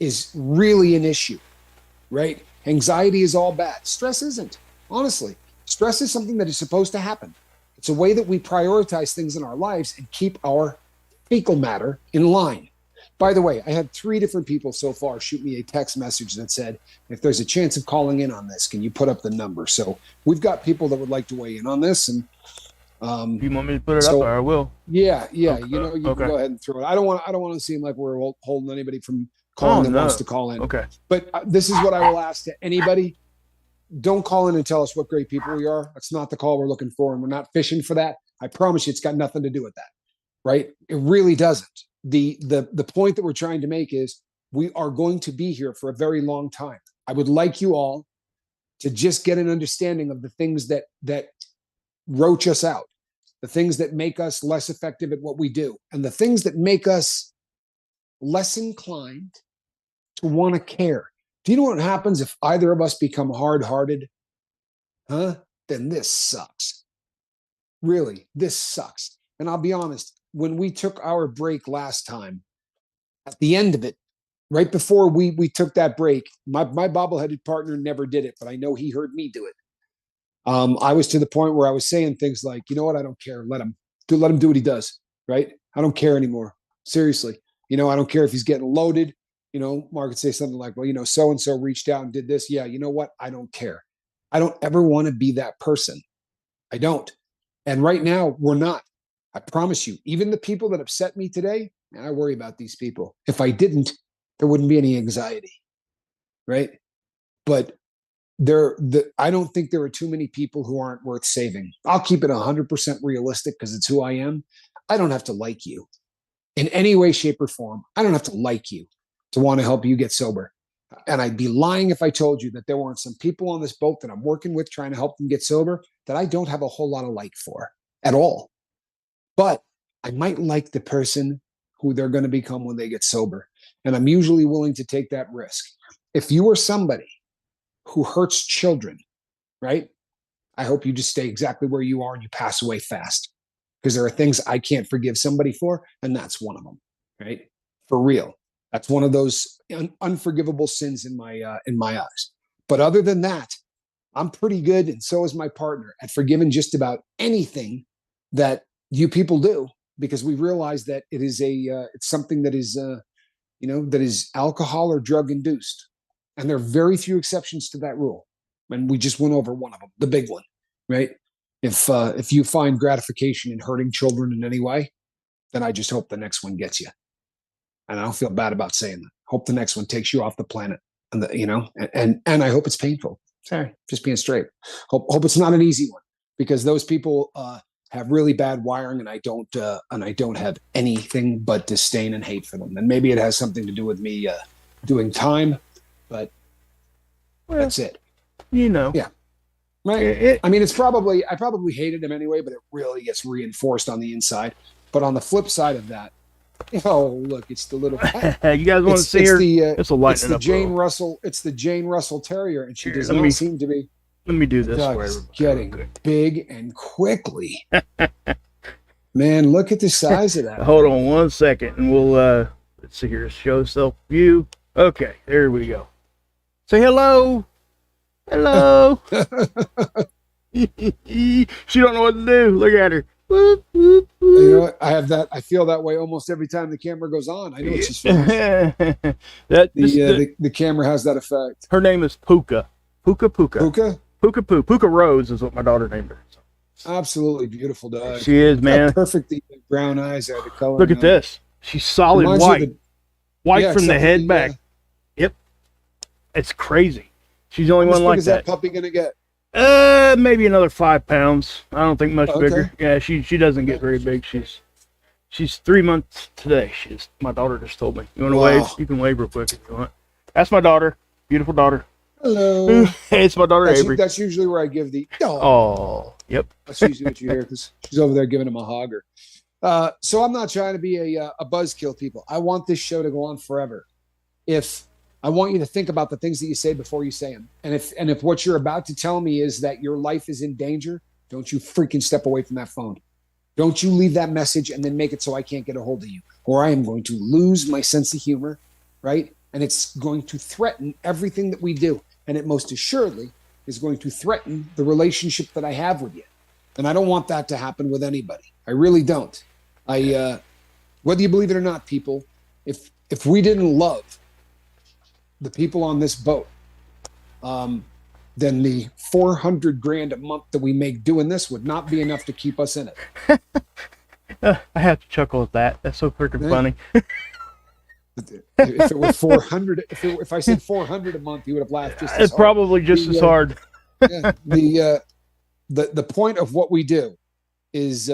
is really an issue, right? Anxiety is all bad. Stress isn't. Honestly, stress is something that is supposed to happen. It's a way that we prioritize things in our lives and keep our fecal matter in line. By the way, I had 3 different people so far shoot me a text message that said, if there's a chance of calling in on this, can you put up the number? So we've got people that would like to weigh in on this. And
If you want me to put it up
So
there, I will.
yeah, you
Okay.
know, you can
Okay.
go ahead and throw it. I don't want to seem like we're holding anybody from calling that wants to call in.
Okay.
But this is what I will ask to anybody. Don't call in and tell us what great people we are. That's not the call we're looking for, and we're not fishing for that. I promise you, it's got nothing to do with that, right? It really doesn't. The point that we're trying to make is we are going to be here for a very long time. I would like you all to just get an understanding of the things that roach us out, the things that make us less effective at what we do, and the things that make us less inclined to want to care. Do you know what happens if either of us become hard-hearted? Huh? Then this sucks. Really, this sucks. And I'll be honest, when we took our break last time, at the end of it, right before we took that break, my bobbleheaded partner never did it, but I know he heard me do it. I was to the point where I was saying things like, you know what, I don't care. Let him do what he does, right? I don't care anymore. Seriously. You know, I don't care if he's getting loaded. You know, Mark would say something like, well, you know, so-and-so reached out and did this. Yeah, you know what? I don't care. I don't ever want to be that person. I don't. And right now, we're not. I promise you, even the people that upset me today, I worry about these people. If I didn't, there wouldn't be any anxiety, right? But I don't think there are too many people who aren't worth saving. I'll keep it 100% realistic because it's who I am. I don't have to like you in any way, shape, or form. I don't have to like you to want to help you get sober. And I'd be lying if I told you that there weren't some people on this boat that I'm working with trying to help them get sober that I don't have a whole lot of like for at all. But I might like the person who they're going to become when they get sober. And I'm usually willing to take that risk. If you are somebody who hurts children, right? I hope you just stay exactly where you are and you pass away fast. Because there are things I can't forgive somebody for, and that's one of them, right? For real. That's one of those unforgivable sins in my eyes. But other than that, I'm pretty good, and so is my partner, at forgiving just about anything that you people do, because we realize that it is it's something that is that is alcohol or drug induced, and there are very few exceptions to that rule. And we just went over one of them, the big one, right? If you find gratification in hurting children in any way, then I just hope the next one gets you. And I don't feel bad about saying that. Hope the next one takes you off the planet, and and I hope it's painful. Sorry, just being straight. Hope it's not an easy one, because those people have really bad wiring, and I don't have anything but disdain and hate for them. And maybe it has something to do with me doing time, but that's it.
You know.
Yeah. Right. I mean, I probably hated him anyway, but it really gets reinforced on the inside. But on the flip side of that, oh look, it's the little.
You guys want to see her? It's a lighten up.
Jane Russell. It's the Jane Russell Terrier, and she does not seem to be.
Let me do this.
Getting big and quickly. Man, look at the size of that.
Hold on one second, and we'll let's see here. Show self view. Okay, there we go. Say hello. Hello. She don't know what to do. Look at her. Whoop, whoop, whoop.
You know what? I have that. I feel that way almost every time the camera goes on. I know what she's feeling. The camera has that effect.
Her name is Puka. Puka.
Puka?
Puka Rose is what my daughter named her.
Absolutely beautiful dog.
She is, man.
Perfect brown eyes are the color.
Look at this. She's solid white. White from the head back. Yep. It's crazy. She's the only one like that.
How big is that puppy going to get?
Maybe another 5 pounds. I don't think much bigger. Yeah, she doesn't get very big. She's 3 months today. My daughter just told me. You want to wave? You can wave real quick if you want. That's my daughter. Beautiful daughter.
Hello.
Hey, it's my daughter Avery.
That's usually where I give the.
Oh, yep.
That's usually what you hear, because she's over there giving him a hogger. So I'm not trying to be a buzzkill, people. I want this show to go on forever. I want you to think about the things that you say before you say them. And if what you're about to tell me is that your life is in danger, don't you freaking step away from that phone. Don't you leave that message and then make it so I can't get a hold of you, or I am going to lose my sense of humor, right? And it's going to threaten everything that we do. And it most assuredly is going to threaten the relationship that I have with you. And I don't want that to happen with anybody. I really don't. Whether you believe it or not, people, if we didn't love the people on this boat, then the 400 grand a month that we make doing this would not be enough to keep us in it.
I have to chuckle at that. That's so freaking funny.
If it were 400, if I said 400 a month, you would have laughed just as
It's
hard.
probably just as hard.
Yeah, the point of what we do is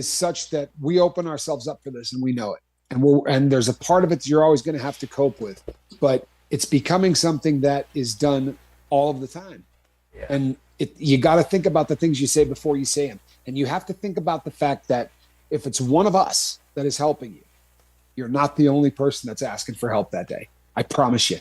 such that we open ourselves up for this, and we know it, and there's a part of it that you're always going to have to cope with, but it's becoming something that is done all of the time.
Yeah.
And you got to think about the things you say before you say them, and you have to think about the fact that if it's one of us that is helping you, you're not the only person that's asking for help that day. I promise you.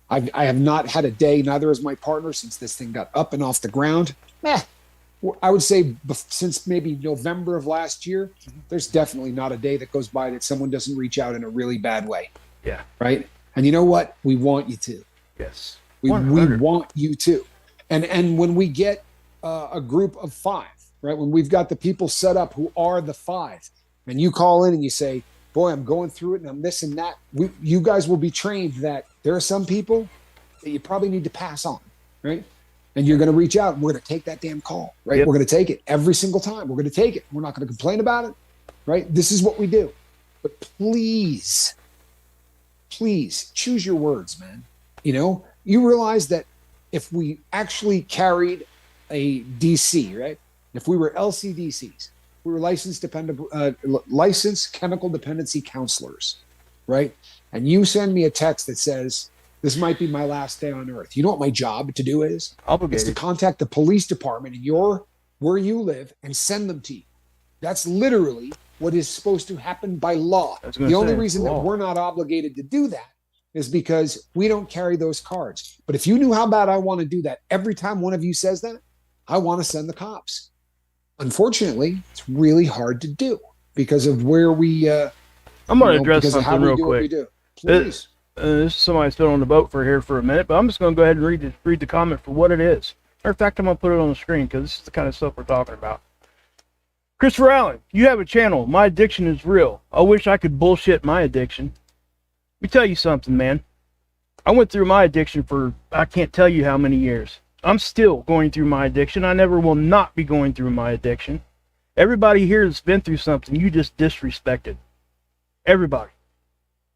I have not had a day, neither has my partner, since this thing got up and off the ground. I would say since maybe November of last year, there's definitely not a day that goes by that someone doesn't reach out in a really bad way.
Yeah.
Right? And you know what? We want you to.
Yes.
We want you to. And when we get a group of 5, right? When we've got the people set up who are the 5, and you call in and you say, boy, I'm going through it and I'm this and that. You guys will be trained that there are some people that you probably need to pass on, right? And you're going to reach out and we're going to take that damn call, right?
Yep.
We're going to take it every single time. We're going to take it. We're not going to complain about it, right? This is what we do. But please choose your words, man. You realize that if we actually carried a DC, right? If we were LCDCs, we were licensed chemical dependency counselors, right? And you send me a text that says, this might be my last day on earth. You know what my job to do is?
Obligated.
It's to contact the police department in where you live and send them to you. That's literally what is supposed to happen by law. The only reason that we're not obligated to do that is because we don't carry those cards. But if you knew how bad I want to do that, every time one of you says that, I want to send the cops. Unfortunately, it's really hard to do because of where we.
I'm going to address something real quick.
Please.
This is somebody still on the boat for a minute, but I'm just going to go ahead and read the comment for what it is. Matter of fact, I'm going to put it on the screen because this is the kind of stuff we're talking about. Christopher Allen, you have a channel. My addiction is real. I wish I could bullshit my addiction. Let me tell you something, man. I went through my addiction for I can't tell you how many years. I'm still going through my addiction. I never will not be going through my addiction. Everybody here has been through something you just disrespected. Everybody.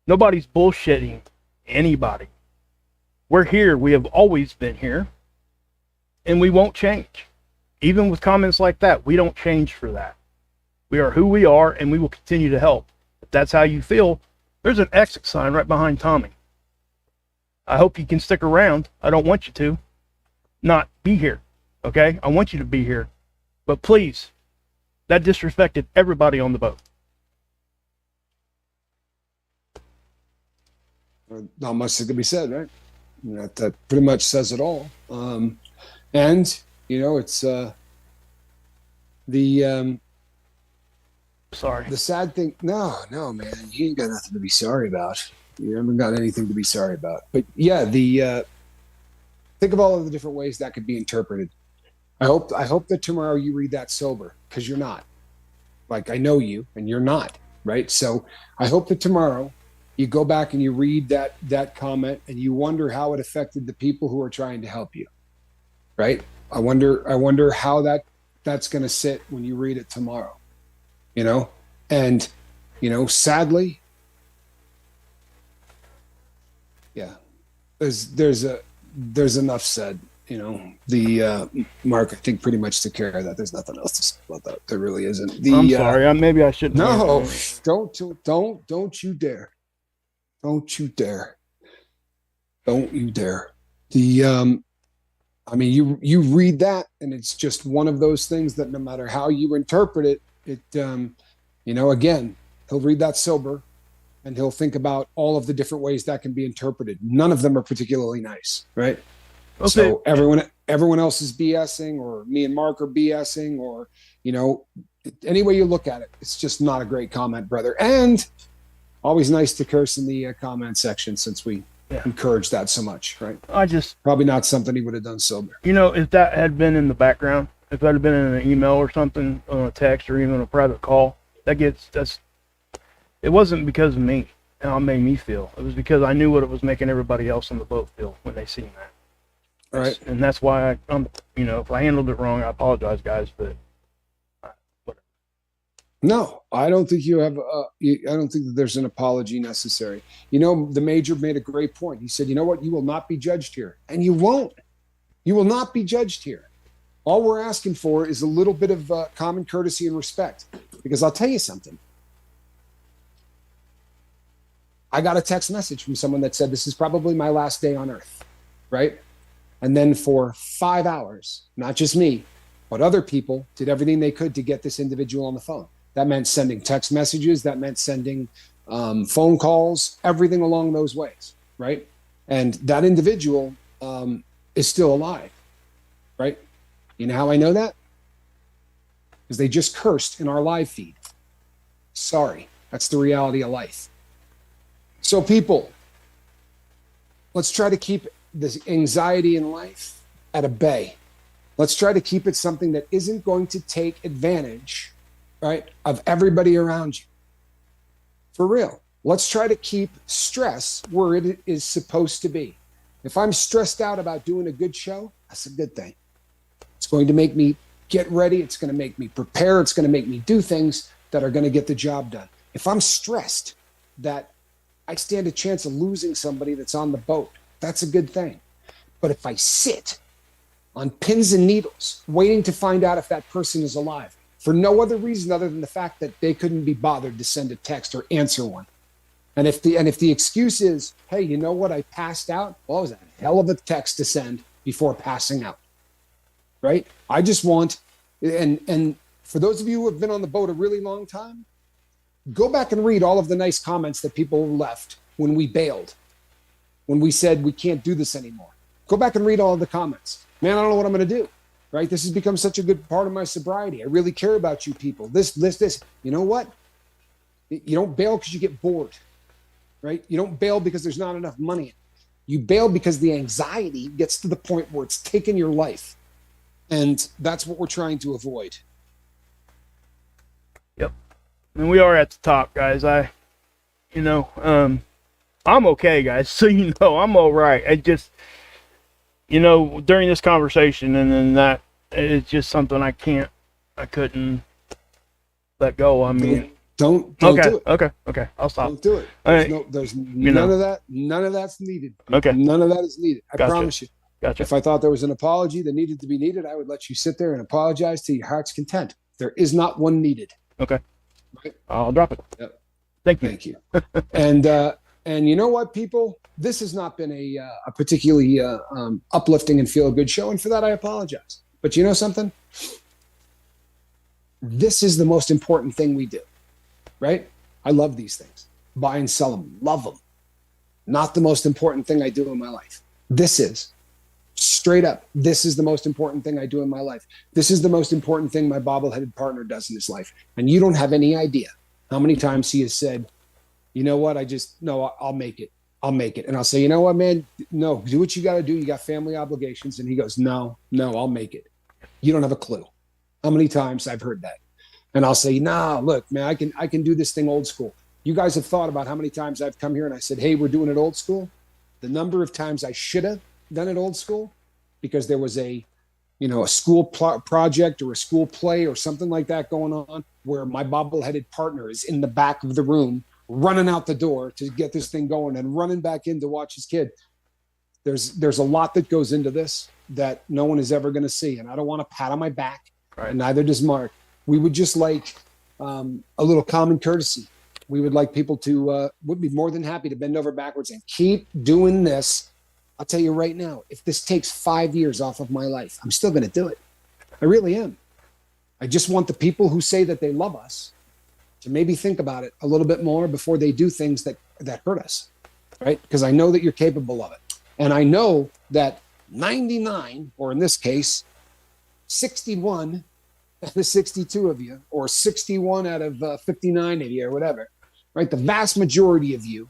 Nobody's bullshitting anybody. We're here. We have always been here. And we won't change. Even with comments like that, we don't change for that. We are who we are, and we will continue to help. If that's how you feel, there's an exit sign right behind Tommy. I hope you can stick around. I don't want you to not be here, okay? I want you to be here. But please, that disrespected everybody on the boat.
Not much that could be said, right? That pretty much says it all. And it's
Sorry.
The sad thing. No, man, you ain't got nothing to be sorry about. You haven't got anything to be sorry about. But yeah, think of all of the different ways that could be interpreted. I hope that tomorrow you read that sober, because you're not. Like, I know you, and you're not, right? So I hope that tomorrow you go back and you read that comment and you wonder how it affected the people who are trying to help you, right? I wonder how that's going to sit when you read it tomorrow, and sadly, yeah, there's enough said. Mark, I think, pretty much took care of that. There's nothing else to say about that. There really isn't.
I'm sorry. Maybe I shouldn't.
No, don't you dare. Don't you dare. Don't you dare. You read that, and it's just one of those things that no matter how you interpret it, again, he'll read that sober, and he'll think about all of the different ways that can be interpreted. None of them are particularly nice, right? Okay. So everyone else is BSing, or me and Mark are BSing, or any way you look at it, it's just not a great comment, brother. And always nice to curse in the comment section, since we encourage that so much, right?
Probably
not something he would have done sober.
If that had been in the background, if that had been in an email or something, on a text or even a private call, it wasn't because of me and how it made me feel. It was because I knew what it was making everybody else on the boat feel when they seen that.
Right.
And that's why I'm, if I handled it wrong, I apologize, guys. But whatever.
No, I don't think you have. I don't think that there's an apology necessary. You know, the major made a great point. He said, "You know what? You will not be judged here, and you won't. You will not be judged here. All we're asking for is a little bit of common courtesy and respect. Because I'll tell you something. I got a text message from someone that said, this is probably my last day on earth, right? And then for 5 hours, not just me, but other people did everything they could to get this individual on the phone. That meant sending text messages. That meant sending phone calls, everything along those ways, right? And that individual is still alive, right? You know how I know that? Because they just cursed in our live feed. Sorry, that's the reality of life. So people, let's try to keep this anxiety in life at a bay. Let's try to keep it something that isn't going to take advantage, right, of everybody around you. For real. Let's try to keep stress where it is supposed to be. If I'm stressed out about doing a good show, that's a good thing. It's going to make me get ready. It's going to make me prepare. It's going to make me do things that are going to get the job done. If I'm stressed that I stand a chance of losing somebody that's on the boat, that's a good thing. But if I sit on pins and needles waiting to find out if that person is alive for no other reason other than the fact that they couldn't be bothered to send a text or answer one, and if the excuse is, hey, you know what, I passed out, well, it was a hell of a text to send before passing out, right? I just want, and for those of you who have been on the boat a really long time, go back and read all of the nice comments that people left when we bailed, when we said we can't do this anymore. Go back and read all of the comments. Man, I don't know what I'm going to do, right? This has become such a good part of my sobriety. I really care about you people. This. You know what? You don't bail because you get bored, right? You don't bail because there's not enough money. You bail because the anxiety gets to the point where it's taken your life. And that's what we're trying to avoid.
Yep. And we are at the top, guys. I'm okay, guys. So I'm all right. I just, during this conversation and then that, it's just something I couldn't let go. I mean,
don't
okay,
do it.
Okay. I'll stop.
Don't do it. There's none of that. None of that's needed.
Okay.
None of that is needed. I
Gotcha.
promise you.
Gotcha.
If I thought there was an apology that needed to be needed, I would let you sit there and apologize to your heart's content. There is not one needed.
Okay.
Right?
I'll drop it.
Yep.
Thank you.
Thank you. And you know what, people? This has not been a particularly uplifting and feel good show, and for that I apologize. But you know something? This is the most important thing we do, right? I love these things. Buy and sell them. Love them. Not the most important thing I do in my life. This is. Straight up, this is the most important thing I do in my life. This is the most important thing my bobble-headed partner does in his life. And you don't have any idea how many times he has said, you know what, I'll make it. I'll make it. And I'll say, you know what, man, no, do what you got to do. You got family obligations. And he goes, no, I'll make it. You don't have a clue how many times I've heard that. And I'll say, nah, look, man, I can do this thing old school. You guys have thought about how many times I've come here and I said, hey, we're doing it old school. The number of times I should have done it old school because there was a school project or a school play or something like that going on where my bobble-headed partner is in the back of the room running out the door to get this thing going and running back in to watch his kid. There's a lot that goes into this that no one is ever going to see. And I don't want to pat on my back, right? And neither does Mark. We would just like a little common courtesy. We would like people to would be more than happy to bend over backwards and keep doing this. I'll tell you right now, if this takes 5 years off of my life, I'm still going to do it. I really am. I just want the people who say that they love us to maybe think about it a little bit more before they do things that hurt us, right? Because I know that you're capable of it. And I know that 99, or in this case, 61 out of 62 of you, or 61 out of 59 of you, or whatever, right? The vast majority of you,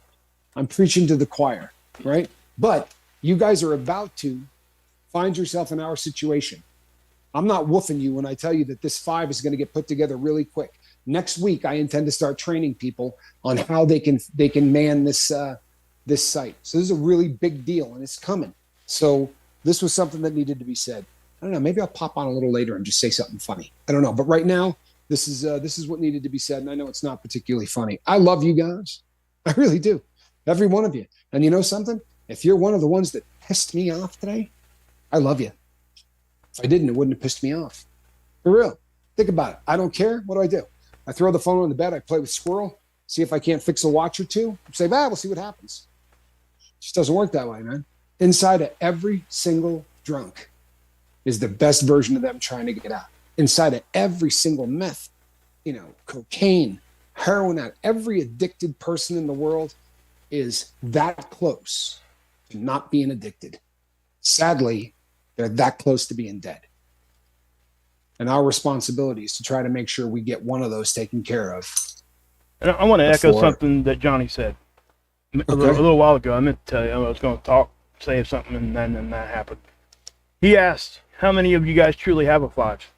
I'm preaching to the choir, right? But you guys are about to find yourself in our situation. I'm not woofing you when I tell you that this 5 is going to get put together really quick. Next week, I intend to start training people on how they can man this site. So this is a really big deal, and it's coming. So this was something that needed to be said. I don't know. Maybe I'll pop on a little later and just say something funny. I don't know. But right now, this is what needed to be said. And I know it's not particularly funny. I love you guys. I really do. Every one of you. And you know something? If you're one of the ones that pissed me off today, I love you. If I didn't, it wouldn't have pissed me off. For real. Think about it. I don't care. What do? I throw the phone on the bed. I play with Squirrel. See if I can't fix a watch or two. Say, we'll see what happens. It just doesn't work that way, man. Inside of every single drunk is the best version of them trying to get out. Inside of every single meth, cocaine, heroin addict, every addicted person in the world is that close to not being addicted. Sadly, they're that close to being dead. And our responsibility is to try to make sure we get one of those taken care of.
And I want to echo something that Johnny said a little while ago. I meant to tell you, I was going to say something, and then that happened. He asked, how many of you guys truly have a 5?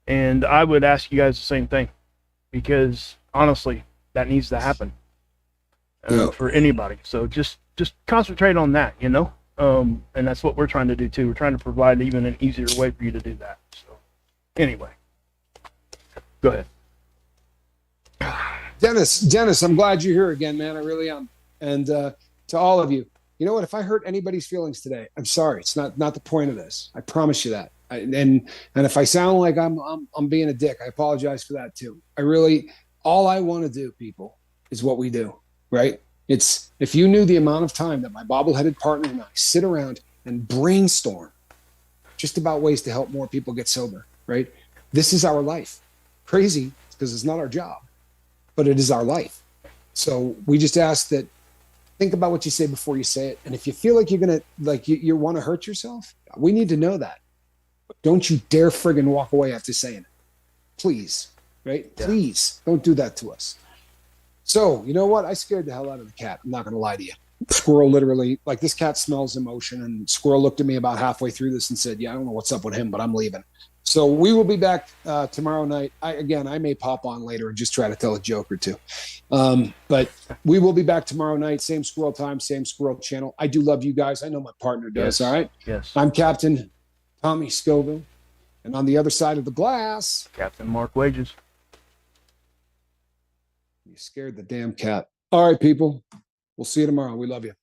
And I would ask you guys the same thing, because honestly, that needs to happen for anybody. So just concentrate on that, and that's what we're trying to do too. We're trying to provide even an easier way for you to do that. So anyway, go ahead.
Dennis, I'm glad you're here again, man. I really am. And to all of you, you know what? If I hurt anybody's feelings today, I'm sorry. It's not the point of this. I promise you that. And if I sound like I'm being a dick, I apologize for that too. All I want to do, people, is what we do, right? It's, if you knew the amount of time that my bobbleheaded partner and I sit around and brainstorm just about ways to help more people get sober, right? This is our life. Crazy, because it's not our job, but it is our life. So we just ask that, think about what you say before you say it. And if you feel like you're going to, you want to hurt yourself, we need to know that. But don't you dare friggin' walk away after saying it. Please, right? Yeah. Please don't do that to us. So, you know what? I scared the hell out of the cat. I'm not going to lie to you. Squirrel literally, this cat smells emotion. And Squirrel looked at me about halfway through this and said, I don't know what's up with him, but I'm leaving. So we will be back tomorrow night. I may pop on later and just try to tell a joke or two. But we will be back tomorrow night. Same squirrel time, same squirrel channel. I do love you guys. I know my partner does. Yes. All right.
Yes.
I'm Captain Tommy Scoville. And on the other side of the glass,
Captain Mark Wages.
You scared the damn cat. All right, people. We'll see you tomorrow. We love you.